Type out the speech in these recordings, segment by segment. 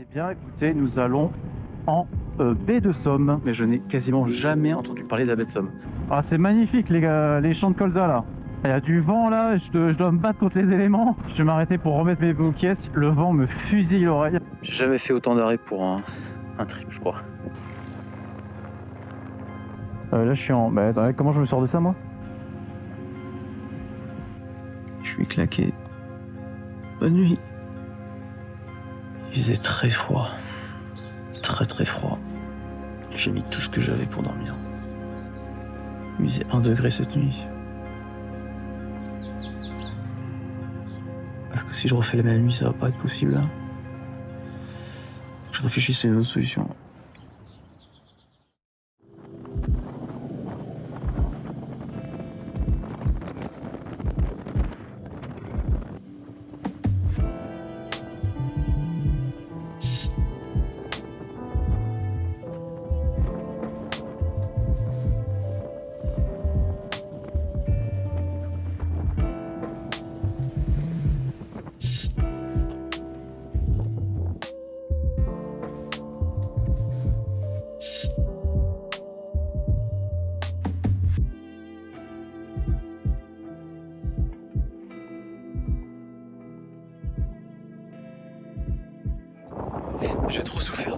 Eh bien, écoutez, nous allons en baie de Somme. Mais je n'ai quasiment jamais entendu parler de la baie de Somme. Ah, c'est magnifique, les champs de colza, là. Il y a du vent, là, je dois me battre contre les éléments. Je vais m'arrêter pour remettre mes pièces. Le vent me fusille l'oreille. J'ai jamais fait autant d'arrêts pour un trip, je crois. Là, je suis en... Bah, attendez, comment je me sors de ça, moi? Je suis claqué. Bonne nuit. Il faisait très froid. Très très froid. J'ai mis tout ce que j'avais pour dormir. Il faisait 1 degré cette nuit. Parce que si je refais la même nuit, ça va pas être possible, là. Je réfléchissais à une autre solution. J'ai trop souffert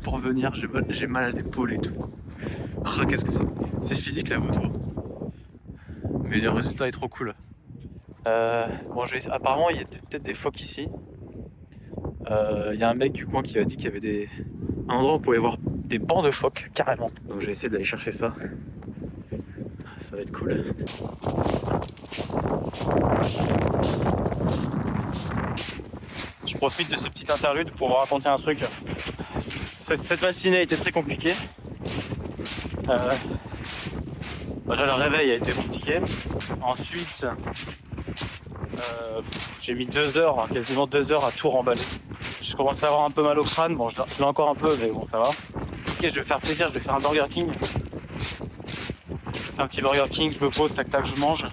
pour venir, j'ai mal à l'épaule et tout. Oh, qu'est-ce que c'est physique la moto. Mais le résultat est trop cool. Bon, apparemment, il y a peut-être des phoques ici. Il y a un mec du coin qui a dit qu'il y avait un endroit où on pouvait voir des bancs de phoques, carrément. Donc je vais essayer d'aller chercher ça. Ça va être cool. Je profite de ce petit interlude pour vous raconter un truc. Cette matinée a été très compliquée. Déjà le réveil a été compliqué. Ensuite, j'ai mis 2 heures, quasiment 2 heures à tout remballer. Je commence à avoir un peu mal au crâne. Bon, je l'ai encore un peu, mais bon, ça va. Ok, je vais faire plaisir, je vais faire un Burger King. Je fais un petit Burger King, je me pose, tac tac, je mange.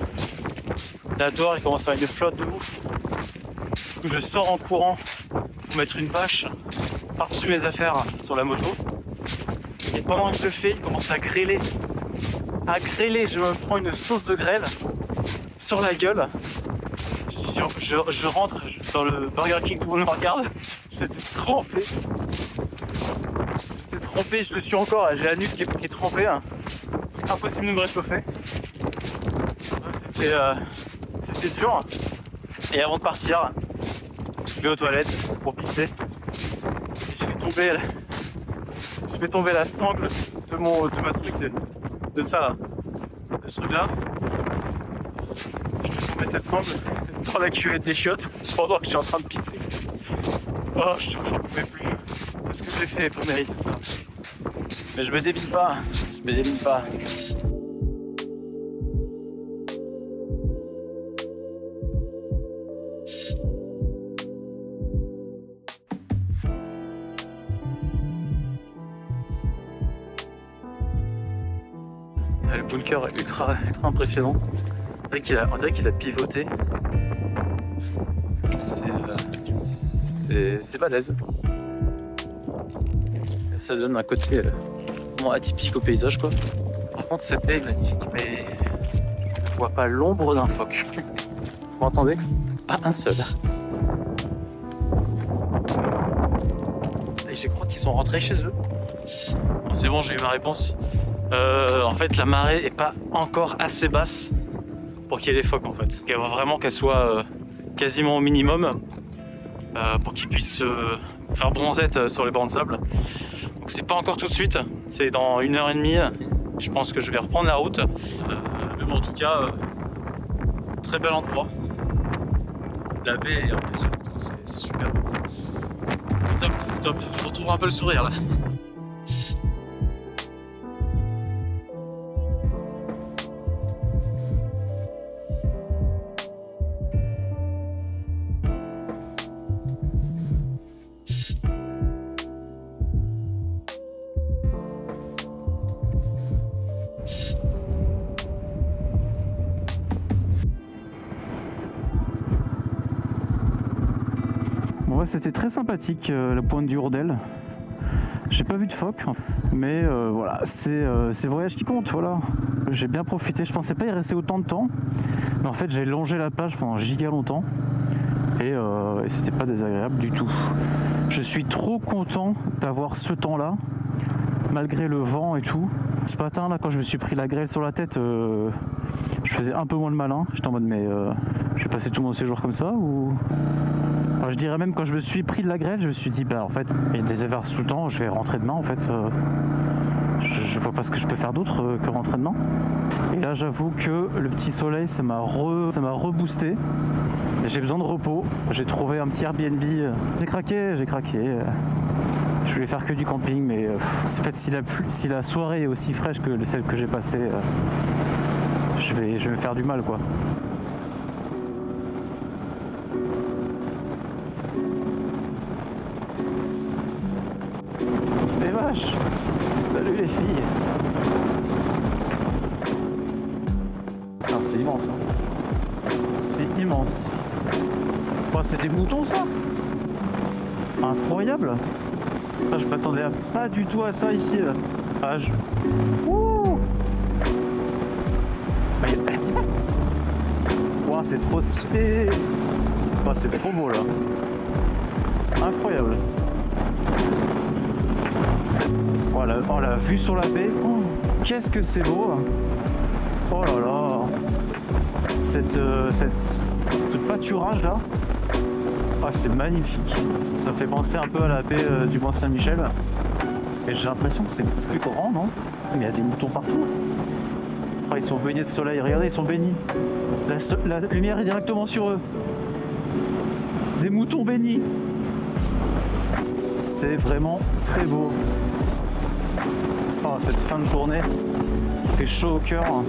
Là dehors, il commence à avoir une flotte de ouf. Du coup, je sors en courant pour mettre une bâche par-dessus mes affaires sur la moto. Et pendant que je le fais, il commence à grêler. Je me prends une sauce de grêle sur la gueule. Je rentre dans le Burger King, tout le monde me regarde. J'étais trempé. Je le suis encore, j'ai la nuque qui est trempée. Impossible de me réchauffer. C'était dur. Et avant de partir, je vais aux toilettes pour pisser. Et je fais tomber la sangle de ma truc, de ça là, de ce truc là. Je fais tomber cette sangle dans la cuvette des chiottes pendant que je suis en train de pisser. Oh, j'en pouvais plus. Qu'est-ce que j'ai fait pour mériter ça? Mais je me débile pas. Le bunker est ultra impressionnant. On dirait qu'il a pivoté. C'est balèze. Ça donne un côté atypique au paysage, quoi. Par contre, cette baie est magnifique, mais je ne vois pas l'ombre d'un phoque. Vous entendez? Pas un seul. Et je crois qu'ils sont rentrés chez eux. Bon, c'est bon, j'ai eu ma réponse. En fait, la marée est pas encore assez basse pour qu'il y ait des phoques, en fait. Il faut vraiment qu'elle soit quasiment au minimum pour qu'ils puissent faire bronzette sur les bancs de sable. Donc c'est pas encore tout de suite, c'est dans 1h30. Je pense que je vais reprendre la route. Mais bon, en tout cas, très bel endroit. La baie est impressionnante, c'est super. Top. Je retrouve un peu le sourire là. Ouais, c'était très sympathique, la pointe du Hourdel. J'ai pas vu de phoque, mais voilà, c'est le voyage qui compte, voilà. J'ai bien profité, je pensais pas y rester autant de temps, mais en fait j'ai longé la plage pendant giga longtemps, et c'était pas désagréable du tout. Je suis trop content d'avoir ce temps-là, malgré le vent et tout. Ce matin, là, quand je me suis pris la grêle sur la tête, je faisais un peu moins le malin. J'étais en mode, mais je vais passer tout mon séjour comme ça ou... Enfin, je dirais même quand je me suis pris de la grêle, je me suis dit, bah en fait, il y a des averses tout le temps, je vais rentrer demain en fait. Je vois pas ce que je peux faire d'autre que rentrer demain. Et là, j'avoue que le petit soleil, ça m'a reboosté. J'ai besoin de repos. J'ai trouvé un petit Airbnb. J'ai craqué. Je voulais faire que du camping, mais en fait, si la soirée est aussi fraîche que celle que j'ai passée, je vais me faire du mal, quoi. Les vaches! Salut les filles! Ah, c'est immense, hein. C'est immense. Oh, c'est des moutons, ça? Incroyable! Ah, je m'attendais pas du tout à ça ici. Là. Ah, Ouh! Wow, c'est trop stylé! Oh, c'est trop beau là. Incroyable. Voilà, oh, la vue sur la baie. Oh, qu'est-ce que c'est beau! Oh là là! Ce pâturage là. Ah, c'est magnifique. Ça me fait penser un peu à la baie du Mont-Saint-Michel. Et j'ai l'impression que c'est plus grand, non? Mais il y a des moutons partout. Ah, ils sont baignés de soleil. Regardez, ils sont bénis. La lumière est directement sur eux. Des moutons bénis. C'est vraiment très beau. Oh, cette fin de journée qui fait chaud au cœur.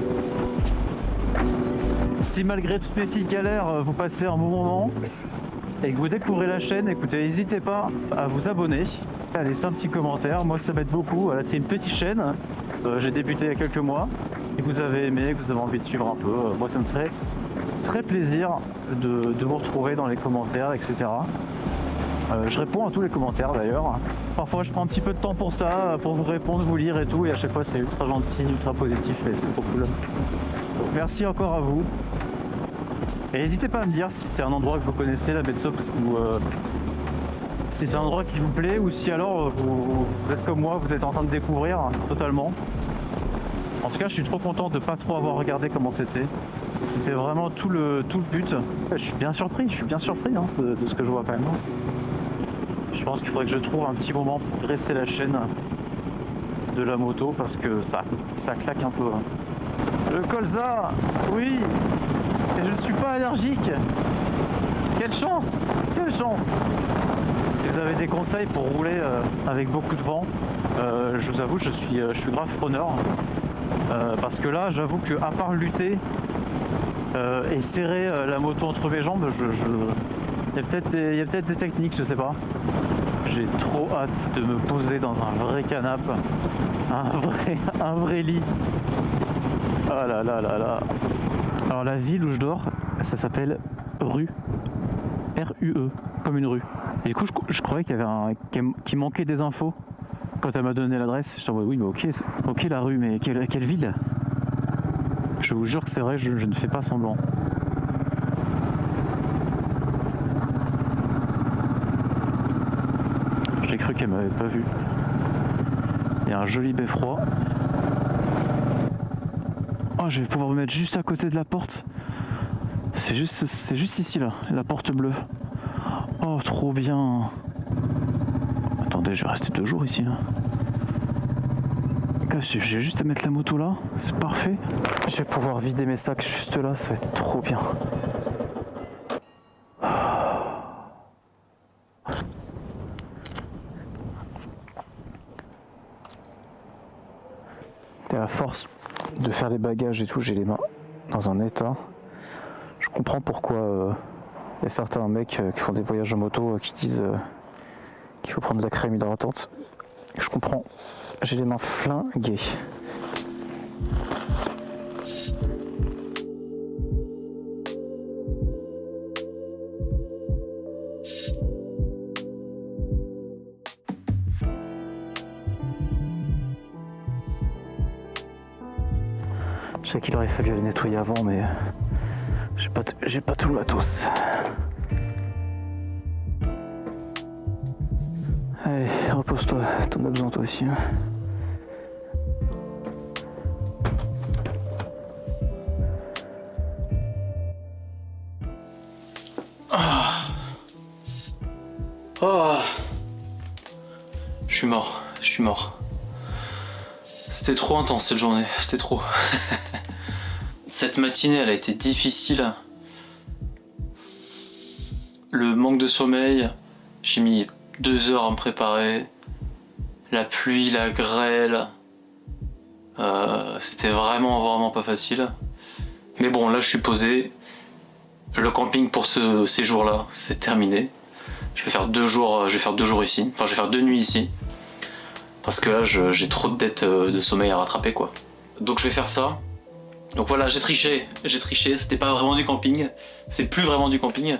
Si malgré toutes mes petites galères, vous passez un bon moment et que vous découvrez la chaîne, écoutez, n'hésitez pas à vous abonner, à laisser un petit commentaire. Moi, ça m'aide beaucoup. Voilà, c'est une petite chaîne. J'ai débuté il y a quelques mois. Si vous avez aimé, que vous avez envie de suivre un peu, moi, ça me ferait très plaisir de vous retrouver dans les commentaires, etc. Je réponds à tous les commentaires d'ailleurs. Parfois, je prends un petit peu de temps pour ça, pour vous répondre, vous lire et tout. Et à chaque fois, c'est ultra gentil, ultra positif et c'est trop cool. Donc, merci encore à vous. Et n'hésitez pas à me dire si c'est un endroit que vous connaissez, la baie de Sox, ou si c'est un endroit qui vous plaît, ou si alors vous êtes comme moi, vous êtes en train de découvrir totalement. En tout cas, je suis trop content de ne pas trop avoir regardé comment c'était. C'était vraiment tout le but. Je suis bien surpris hein, de ce que je vois quand même. Je pense qu'il faudrait que je trouve un petit moment pour dresser la chaîne de la moto parce que ça claque un peu. Le colza, oui. Et je ne suis pas allergique. Quelle chance! Quelle chance! Si vous avez des conseils pour rouler avec beaucoup de vent, je vous avoue, je suis grave preneur. Parce que là, j'avoue que à part lutter et serrer la moto entre mes jambes, il y a peut-être des techniques, je sais pas. J'ai trop hâte de me poser dans un vrai canapé, un vrai lit. Ah là là là là. Alors la ville où je dors, ça s'appelle Rue. R-U-E, comme une rue. Et du coup, je croyais qu'il manquait des infos. Quand elle m'a donné l'adresse, je me oui, mais ok la rue, mais quelle ville? Je vous jure que c'est vrai, je ne fais pas semblant. J'ai cru qu'elle m'avait pas vu. Il y a un joli beffroi. Oh, je vais pouvoir me mettre juste à côté de la porte. C'est juste ici là, la porte bleue. Oh, trop bien. Attendez, je vais rester 2 jours ici là. J'ai juste à mettre la moto là, c'est parfait. Je vais pouvoir vider mes sacs juste là, ça va être trop bien. Et à force de faire les bagages et tout, j'ai les mains dans un état. Je comprends pourquoi il y a certains mecs qui font des voyages en moto qui disent qu'il faut prendre de la crème hydratante. Je comprends. J'ai les mains flinguées. Je sais qu'il aurait fallu aller nettoyer avant, mais j'ai pas tout le matos. Allez, repose-toi, t'en as besoin toi aussi. Hein. Oh. Je suis mort. C'était trop intense cette journée, c'était trop. Cette matinée, elle a été difficile. Le manque de sommeil, j'ai mis 2 heures à me préparer. La pluie, la grêle, c'était vraiment pas facile. Mais bon, là je suis posé. Le camping pour ces jours-là, c'est terminé. Je vais faire 2 jours ici. Enfin, je vais faire 2 nuits ici. Parce que là, j'ai trop de dettes de sommeil à rattraper, quoi. Donc je vais faire ça. Donc voilà, j'ai triché. C'était pas vraiment du camping. C'est plus vraiment du camping.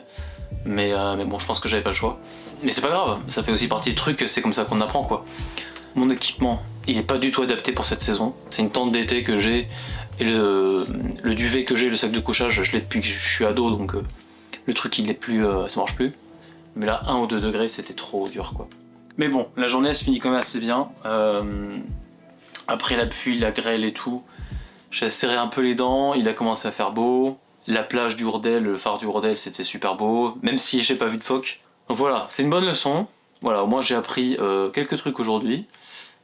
Mais bon, je pense que j'avais pas le choix. Mais c'est pas grave, ça fait aussi partie du truc, c'est comme ça qu'on apprend, quoi. Mon équipement, il est pas du tout adapté pour cette saison. C'est une tente d'été que j'ai. Et le duvet que j'ai, le sac de couchage, je l'ai depuis que je suis ado, donc le truc il est plus, ça marche plus. Mais là, 1 ou 2 degrés, c'était trop dur, quoi. Mais bon, la journée elle se finit quand même assez bien. Après la pluie, la grêle et tout, j'ai serré un peu les dents, il a commencé à faire beau. La plage du Hourdel, le phare du Hourdel, c'était super beau, même si j'ai pas vu de phoque. Donc voilà, c'est une bonne leçon. Voilà, au moins j'ai appris quelques trucs aujourd'hui.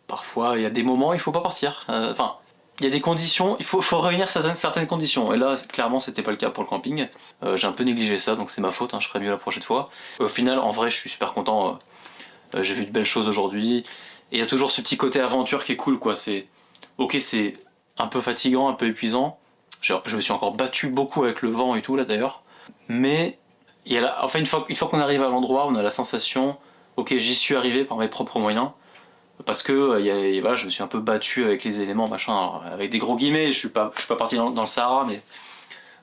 Parfois, il y a des moments, il faut pas partir. Enfin, il y a des conditions, il faut réunir certaines conditions. Et là, clairement, c'était pas le cas pour le camping. J'ai un peu négligé ça, donc c'est ma faute, hein, je ferai mieux la prochaine fois. Au final, en vrai, je suis super content. J'ai vu de belles choses aujourd'hui. Et il y a toujours ce petit côté aventure qui est cool, quoi. Ok, c'est un peu fatigant, un peu épuisant. Je me suis encore battu beaucoup avec le vent et tout, là, d'ailleurs. Mais, enfin, une fois qu'on arrive à l'endroit, on a la sensation, ok, j'y suis arrivé par mes propres moyens. Parce que voilà, je me suis un peu battu avec les éléments, machin, alors, avec des gros guillemets, je suis pas parti dans le Sahara, mais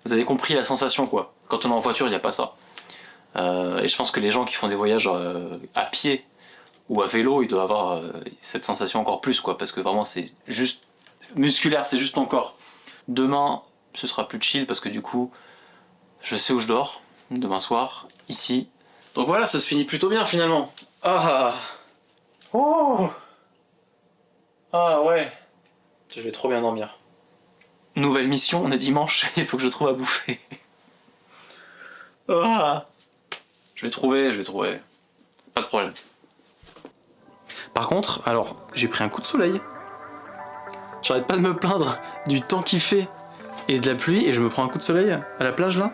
vous avez compris la sensation, quoi. Quand on est en voiture, il n'y a pas ça. Et je pense que les gens qui font des voyages à pied ou à vélo, ils doivent avoir cette sensation encore plus, quoi, parce que vraiment c'est juste musculaire, c'est juste ton corps. Demain, ce sera plus chill parce que du coup, je sais où je dors, demain soir, ici. Donc voilà, ça se finit plutôt bien finalement. Ah oh. Ah ouais, je vais trop bien dormir. Nouvelle mission, on est dimanche, il faut que je trouve à bouffer. Ah. Je vais trouver. Pas de problème. Par contre, alors, j'ai pris un coup de soleil. J'arrête pas de me plaindre du temps qu'il fait et de la pluie, et je me prends un coup de soleil à la plage là,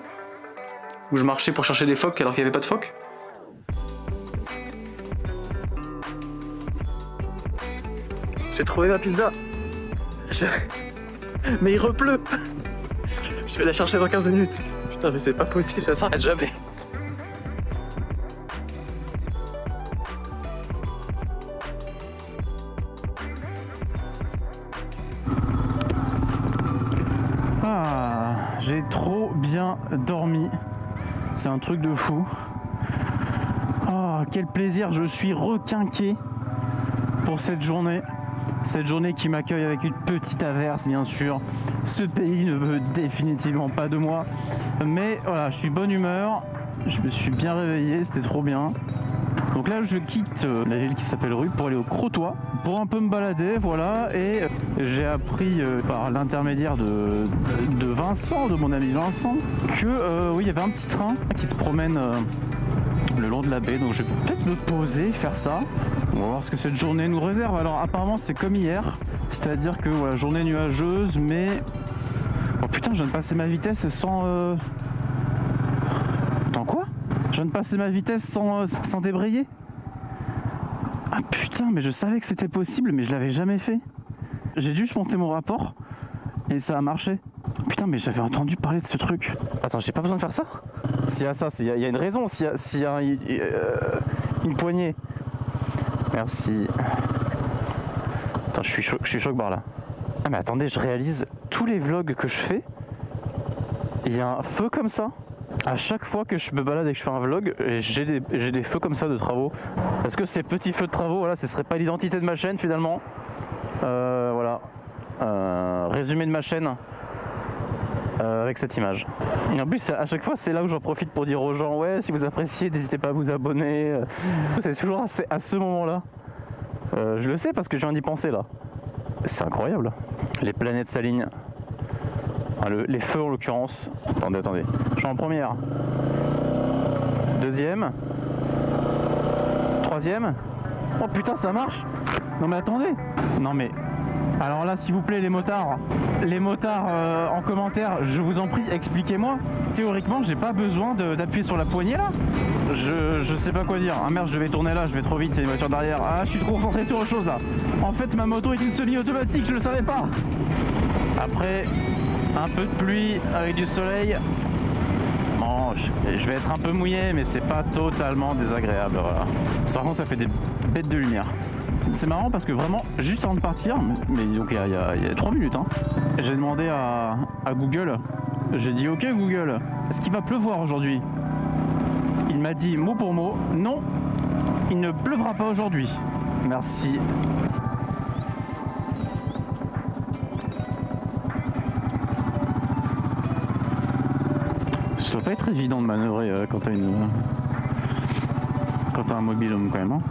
où je marchais pour chercher des phoques alors qu'il n'y avait pas de phoques. J'ai trouvé ma pizza. Mais il repleut. Je vais la chercher dans 15 minutes. Putain, mais c'est pas possible, ça s'arrête jamais. Ah, j'ai trop bien dormi. C'est un truc de fou. Oh, quel plaisir, je suis requinqué pour cette journée. Cette journée qui m'accueille avec une petite averse, bien sûr. Ce pays ne veut définitivement pas de moi. Mais voilà, je suis bonne humeur. Je me suis bien réveillé, c'était trop bien. Donc là, je quitte la ville qui s'appelle Rue pour aller au Crotoy, pour un peu me balader, voilà. Et j'ai appris par l'intermédiaire de Vincent, de mon ami Vincent, que oui, il y avait un petit train qui se promène le long de la baie. Donc je vais peut-être me poser, faire ça. On va voir ce que cette journée nous réserve. Alors apparemment, c'est comme hier, c'est-à-dire que voilà, journée nuageuse, mais oh putain, je viens de passer ma vitesse sans. Attends, quoi? Je viens de passer ma vitesse sans débrayer. Ah putain, mais je savais que c'était possible, mais je l'avais jamais fait. J'ai dû monter mon rapport et ça a marché. Putain, mais j'avais entendu parler de ce truc. Attends, j'ai pas besoin de faire ça? S'il y a ça, il y a une raison, s'il y a une poignée. Merci. Attends, je suis choc-barre là. Ah mais attendez, je réalise tous les vlogs que je fais. Il y a un feu comme ça. À chaque fois que je me balade et que je fais un vlog, j'ai des feux comme ça de travaux. Est-ce que ces petits feux de travaux, voilà, ce serait pas l'identité de ma chaîne finalement? Voilà. Résumé de ma chaîne. avec cette image. Et en plus, à chaque fois, c'est là où j'en profite pour dire aux gens, ouais, si vous appréciez, n'hésitez pas à vous abonner. C'est toujours à ce moment-là. Je le sais parce que je viens d'y penser là. C'est incroyable. Les planètes s'alignent. Enfin, les feux en l'occurrence. Attendez. Je suis en première. Deuxième. Troisième. Oh putain, ça marche. Non mais attendez. Non mais... Alors là, s'il vous plaît, les motards en commentaire, je vous en prie, expliquez-moi. Théoriquement, j'ai pas besoin d'appuyer sur la poignée là. Je sais pas quoi dire. Ah merde, je vais tourner là, je vais trop vite, c'est une voiture derrière. Ah, je suis trop concentré sur autre chose là. En fait, ma moto est une semi-automatique, je le savais pas. Après, un peu de pluie avec du soleil. Bon, je vais être un peu mouillé, mais c'est pas totalement désagréable. Voilà. Par contre, ça fait des bêtes de lumière. C'est marrant parce que vraiment, juste avant de partir, mais donc il y a 3 minutes, hein, j'ai demandé à Google, j'ai dit ok Google, est-ce qu'il va pleuvoir aujourd'hui? Il m'a dit mot pour mot, non, il ne pleuvra pas aujourd'hui. Merci. Ça doit pas être évident de manœuvrer quand t'as un mobil-home quand même. Hein.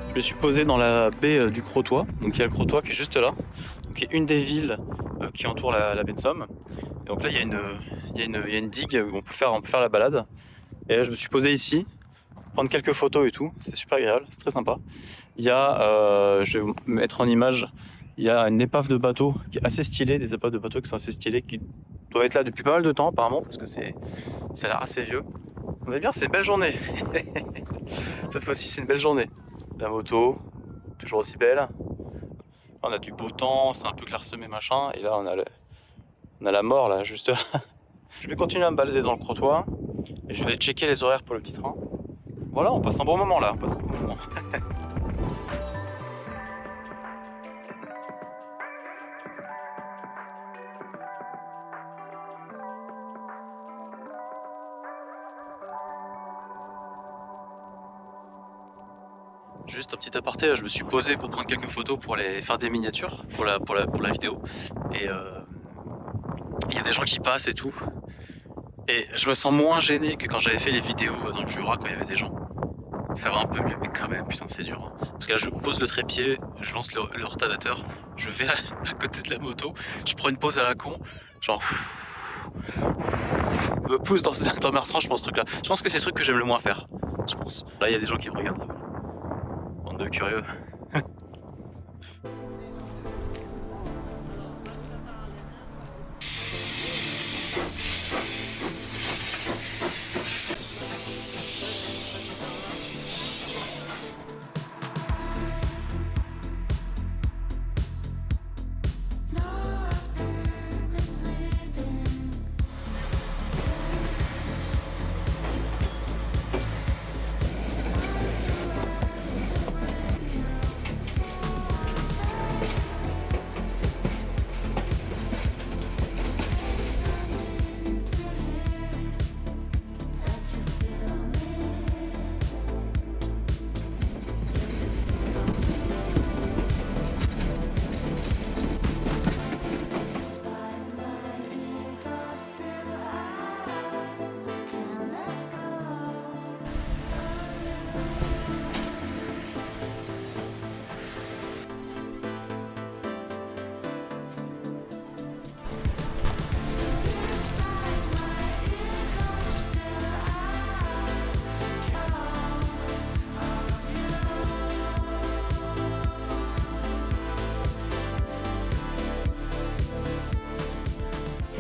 Je me suis posé dans la baie du Crotoy, donc il y a le Crotoy qui est juste là, donc qui est une des villes qui entoure la baie de Somme. Et donc là il y a une digue où on peut faire la balade. Et là, je me suis posé ici, prendre quelques photos et tout, c'est super agréable, c'est très sympa. Il y a, je vais vous mettre en image, il y a une épave de bateau qui est assez stylée, des épaves de bateau qui sont assez stylées, qui doivent être là depuis pas mal de temps apparemment, parce que ça a l'air assez vieux. On est bien, c'est une belle journée. Cette fois-ci c'est une belle journée. La moto, toujours aussi belle. On a du beau temps, c'est un peu clairsemé machin, et là on a la mort là, juste là. Je vais continuer à me balader dans le Crotoy, et je vais checker les horaires pour le petit train. Voilà, on passe un bon moment là, on passe un bon moment. Juste un petit aparté, je me suis posé pour prendre quelques photos pour faire des miniatures pour la vidéo. Et il y a des gens qui passent et tout. Et je me sens moins gêné que quand j'avais fait les vidéos dans le Jura quand il y avait des gens. Ça va un peu mieux, mais quand même, putain, c'est dur. Hein. Parce que là, je pose le trépied, je lance le retardateur, je vais à côté de la moto, je prends une pause à la con, genre. Je me pousse dans ma retranche pour ce truc-là. Je pense que c'est le truc que j'aime le moins faire. Je pense. Là, il y a des gens qui me regardent là-bas. Bande de curieux.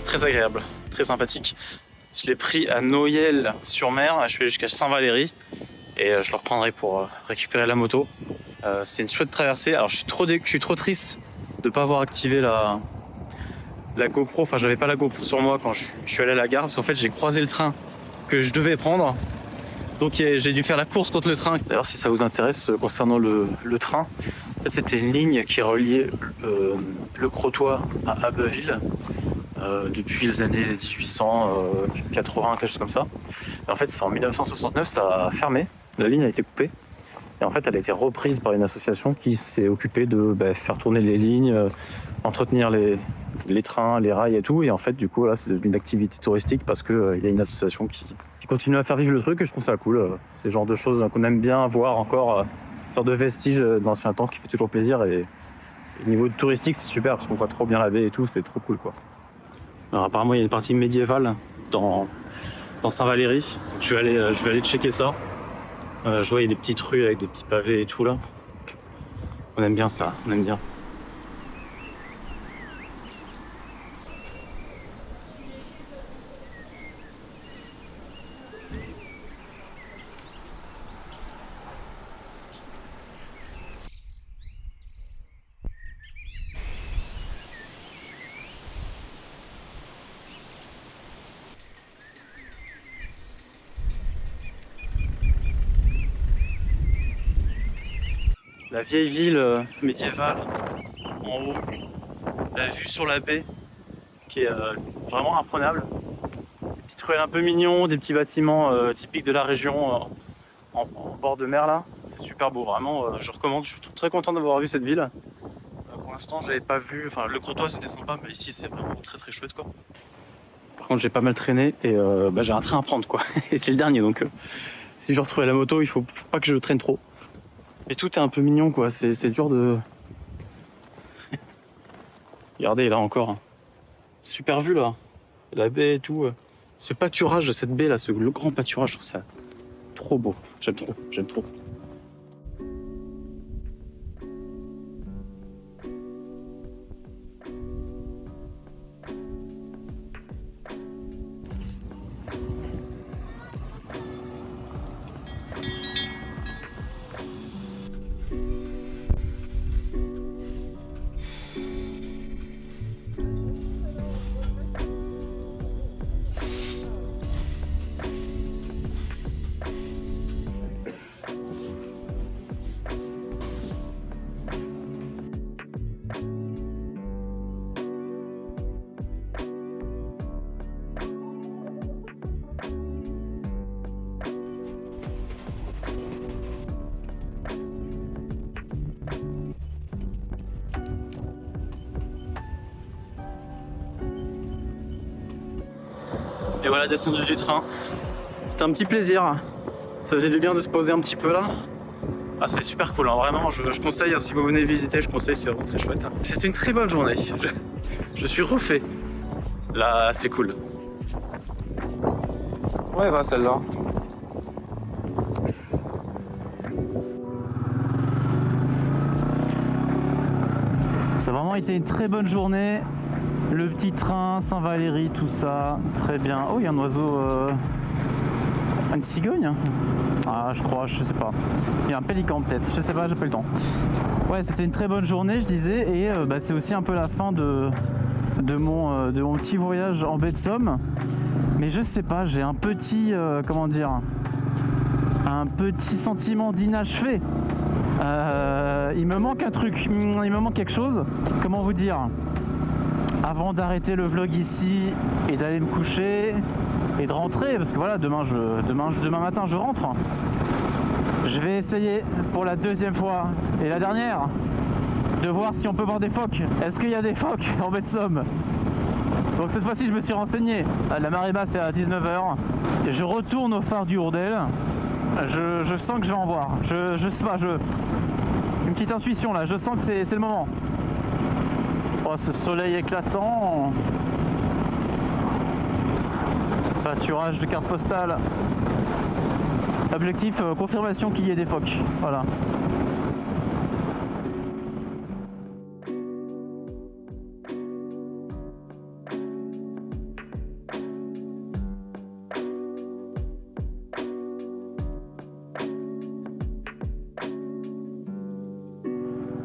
Très agréable, très sympathique. Je l'ai pris à Noyelles-sur-Mer, je suis allé jusqu'à Saint-Valery et je le reprendrai pour récupérer la moto. C'était une chouette traversée. Alors je suis trop triste de ne pas avoir activé la GoPro. Enfin, j'avais pas la GoPro sur moi quand je suis allé à la gare parce qu'en fait j'ai croisé le train que je devais prendre. Donc j'ai dû faire la course contre le train. D'ailleurs, si ça vous intéresse concernant le train, en fait, c'était une ligne qui reliait le Crotoy à Abbeville. depuis les années 1880, quelque chose comme ça. Et en fait, c'est en 1969, ça a fermé, la ligne a été coupée. Et en fait, elle a été reprise par une association qui s'est occupée de faire tourner les lignes, entretenir les trains, les rails et tout. Et en fait, du coup, là, c'est devenu une activité touristique parce qu'il y a une association qui continue à faire vivre le truc et je trouve ça cool. C'est le genre de choses qu'on aime bien voir encore, une sorte de vestige de l'ancien temps qui fait toujours plaisir. Et au niveau touristique, c'est super parce qu'on voit trop bien la baie et tout, c'est trop cool, quoi. Alors, apparemment, il y a une partie médiévale dans Saint-Valery. Je vais aller checker ça. Je vois, il y a des petites rues avec des petits pavés et tout là. On aime bien ça, on aime bien. La vieille ville médiévale en haut, la vue sur la baie qui est vraiment imprenable. Des petites ruelles un peu mignons, des petits bâtiments typiques de la région en bord de mer là. C'est super beau, vraiment, je recommande. Je suis très content d'avoir vu cette ville. Pour l'instant, j'avais pas vu, enfin le Crotoy c'était sympa, mais ici c'est vraiment très très chouette, quoi. Par contre, j'ai pas mal traîné et j'ai un train à prendre, quoi. Et c'est le dernier, donc si je retrouvais la moto, il faut pas que je traîne trop. Et tout est un peu mignon, quoi. C'est dur de... Regardez, là encore. Super vue, là. La baie et tout. Ce pâturage de cette baie, là, le grand pâturage, je trouve ça trop beau. J'aime trop, j'aime trop. Et voilà, descendu du train. C'était un petit plaisir. Ça faisait du bien de se poser un petit peu là. Ah, c'est super cool, hein. Vraiment, je conseille, hein, si vous venez visiter, je conseille, c'est vraiment très chouette. C'était une très bonne journée. Je suis refait. Là, c'est cool. Ouais, bah celle-là. Ça a vraiment été une très bonne journée. Le petit train, Saint-Valery, tout ça, très bien. Oh, il y a un oiseau, une cigogne. Ah, je crois, je sais pas. Il y a un pélican peut-être, je sais pas, j'ai pas le temps. Ouais, c'était une très bonne journée, je disais, et c'est aussi un peu la fin de mon petit voyage en baie de Somme. Mais je sais pas, j'ai un petit, comment dire, un petit sentiment d'inachevé. Il me manque un truc, il me manque quelque chose. Comment vous dire ? Avant d'arrêter le vlog ici et d'aller me coucher et de rentrer, parce que voilà, demain matin je rentre. Je vais essayer pour la deuxième fois et la dernière de voir si on peut voir des phoques. Est-ce qu'il y a des phoques en baie de Somme ? Donc cette fois-ci je me suis renseigné. La marée basse est à 19h. Et je retourne au phare du Hourdel. Je sens que je vais en voir. Je sais pas, une petite intuition là, je sens que c'est le moment. Oh, ce soleil éclatant. Pâturage de carte postale. Objectif, confirmation qu'il y ait des phoques. Voilà.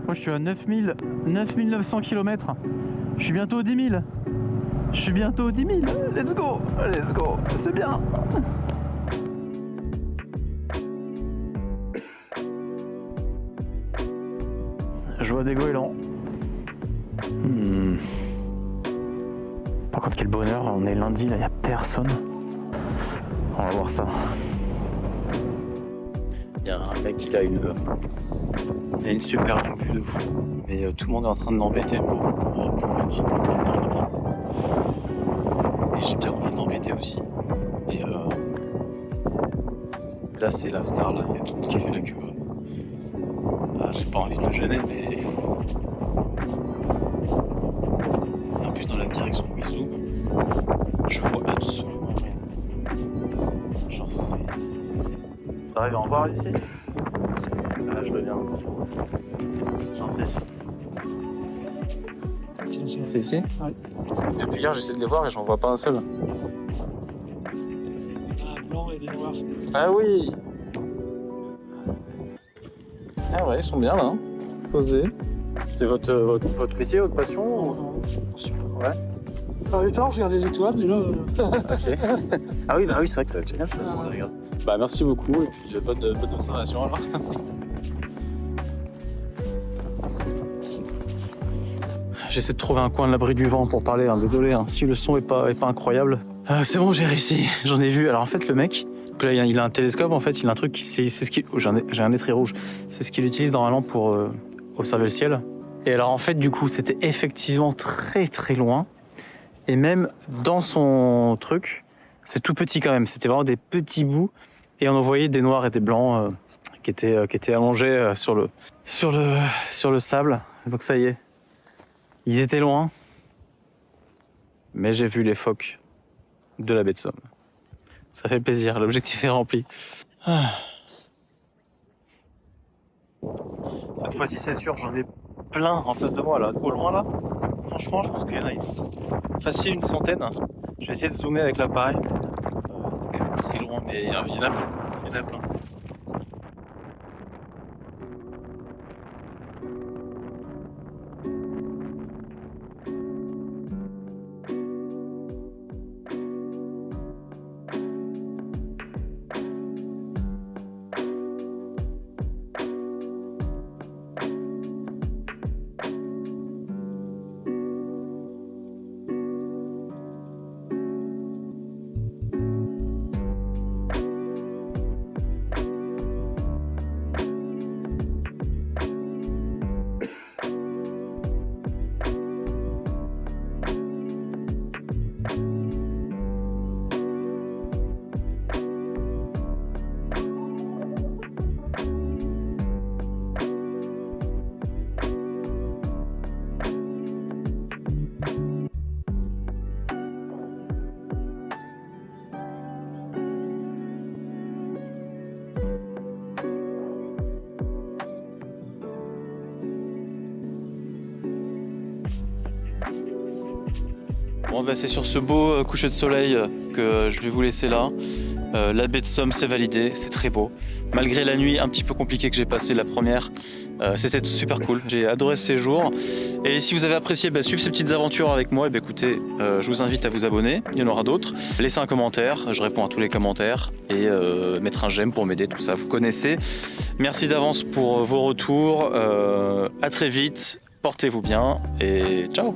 Moi je suis à 9900 km. Je suis bientôt aux 10 000. Je suis bientôt aux 10 000. Let's go. Let's go. C'est bien. Je vois des goélands. Par contre, quel bonheur, on est lundi, là, il n'y a personne. On va voir ça. Il y a un mec, il a une super longue vue de fou. Mais tout le monde est en train de l'embêter pour venir. Et j'ai bien envie de l'embêter aussi. Et là, c'est la star, là. Il y a tout le monde qui fait la queue. Ah, j'ai pas envie de le gêner, mais... En plus, dans la direction où il zoome, je vois absolument rien. Genre, c'est... Ça arrive à en voir ici? Ah, je veux bien. C'est gentil. C'est ici? Ouais. Depuis hier, j'essaie de les voir et j'en vois pas un seul. Un blanc et des noirs. Ah oui! Ah ouais, ils sont bien là, hein. Posés. C'est votre métier, votre passion? Ouais. Par le temps, je regarde les étoiles, mais là. Ok. Ah oui, c'est vrai que ça va être génial ça. Regarde. Bah merci beaucoup et puis bonne observation alors. J'essaie de trouver un coin de l'abri du vent pour parler, hein. Désolé hein, si le son est pas incroyable. C'est bon, j'ai réussi, j'en ai vu. Alors en fait le mec, là, il a un télescope en fait, il a un truc, c'est ce qu'il... Oh, j'ai un nez très rouge. C'est ce qu'il utilise normalement pour observer le ciel. Et alors en fait du coup c'était effectivement très très loin. Et même dans son truc, c'est tout petit quand même. C'était vraiment des petits bouts. Et on en voyait des noirs et des blancs qui étaient allongés sur le sable. Donc ça y est, ils étaient loin. Mais j'ai vu les phoques de la baie de Somme. Ça fait plaisir, l'objectif est rempli. Ah. Cette fois-ci c'est sûr, j'en ai plein en face de moi là, au loin là. Franchement, je pense qu'il y en a facile une centaine. Je vais essayer de zoomer avec l'appareil. C'est quand même très loin, mais il y en a plein. Il y en a plein. Bon bah c'est sur ce beau coucher de soleil que je vais vous laisser là. La baie de Somme c'est validé, c'est très beau. Malgré la nuit un petit peu compliquée que j'ai passée la première, c'était super cool. J'ai adoré ce séjour. Et si vous avez apprécié suivre ces petites aventures avec moi, écoutez, je vous invite à vous abonner, il y en aura d'autres. Laissez un commentaire, je réponds à tous les commentaires. Et mettre un j'aime pour m'aider, tout ça, vous connaissez. Merci d'avance pour vos retours. À très vite, portez-vous bien et ciao!